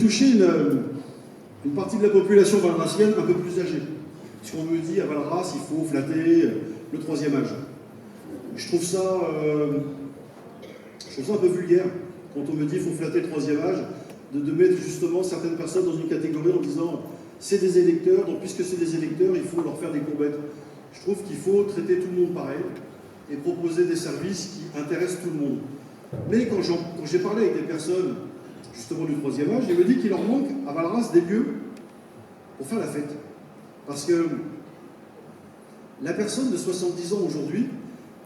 Toucher une partie de la population valracienne un peu plus âgée. Parce qu'on me dit à Valras, il faut flatter le troisième âge. Je trouve ça un peu vulgaire quand on me dit qu'il faut flatter le troisième âge, de mettre justement certaines personnes dans une catégorie en disant c'est des électeurs, donc puisque c'est des électeurs, il faut leur faire des courbettes. Je trouve qu'il faut traiter tout le monde pareil et proposer des services qui intéressent tout le monde. Mais quand j'ai parlé avec des personnes justement du troisième âge, il me dit qu'il leur manque à Valras des lieux pour faire la fête. Parce que la personne de 70 ans aujourd'hui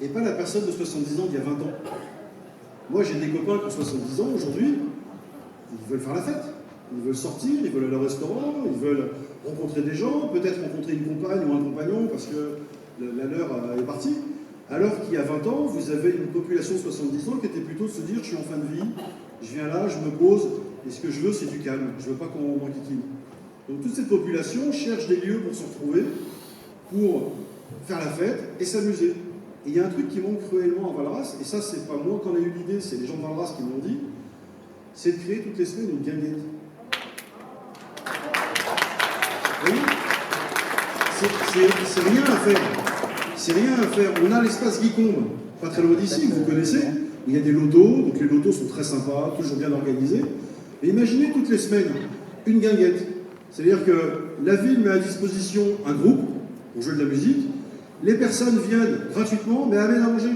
n'est pas la personne de 70 ans d'il y a 20 ans. Moi, j'ai des copains qui ont 70 ans aujourd'hui, ils veulent faire la fête. Ils veulent sortir, ils veulent aller au restaurant, ils veulent rencontrer des gens, peut-être rencontrer une compagne ou un compagnon parce que la leur est partie. Alors qu'il y a 20 ans, vous avez une population de 70 ans qui était plutôt de se dire je suis en fin de vie, je viens là, je me pose, et ce que je veux c'est du calme, je ne veux pas qu'on m'enquiquine. Donc toute cette population cherche des lieux pour se retrouver, pour faire la fête et s'amuser. Et il y a un truc qui manque cruellement à Valras, et ça c'est pas moi qui en ai eu l'idée, c'est les gens de Valras qui m'ont dit, c'est de créer toutes les semaines une guinguette. Vous voyez ? C'est rien à faire. C'est rien à faire. On a l'espace Guicombe, pas très loin d'ici, vous connaissez, où il y a des lotos, donc les lotos sont très sympas, toujours bien organisés. Mais imaginez toutes les semaines une guinguette. C'est-à-dire que la ville met à disposition un groupe pour jouer de la musique, les personnes viennent gratuitement, mais amènent à manger.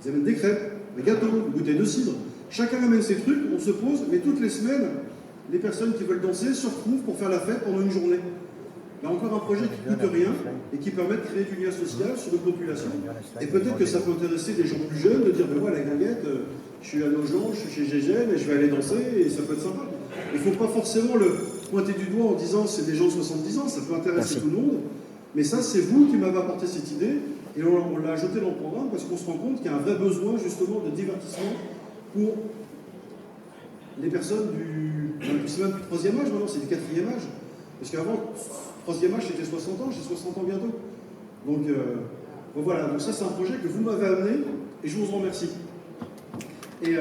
Ils amènent des crêpes, des gâteaux, une bouteille de cidre. Chacun amène ses trucs, on se pose, mais toutes les semaines, les personnes qui veulent danser se retrouvent pour faire la fête pendant une journée. Il y a encore un projet qui ne coûte rien et qui permet de créer du lien social sur une population. Et peut-être que ça peut intéresser des gens plus jeunes de dire ben moi la guinguette, je suis à Nogent, je suis chez Gégène et je vais aller danser et ça peut être sympa. Il ne faut pas forcément le pointer du doigt en disant c'est des gens de 70 ans, ça peut intéresser tout le monde. Mais ça, c'est vous qui m'avez apporté cette idée et on l'a ajouté dans le programme parce qu'on se rend compte qu'il y a un vrai besoin justement de divertissement pour les personnes c'est même plus du troisième âge maintenant, c'est du quatrième âge. Parce qu'avant, troisième âge, c'était 60 ans, j'ai 60 ans bientôt. Donc voilà, donc ça c'est un projet que vous m'avez amené et je vous en remercie. Et,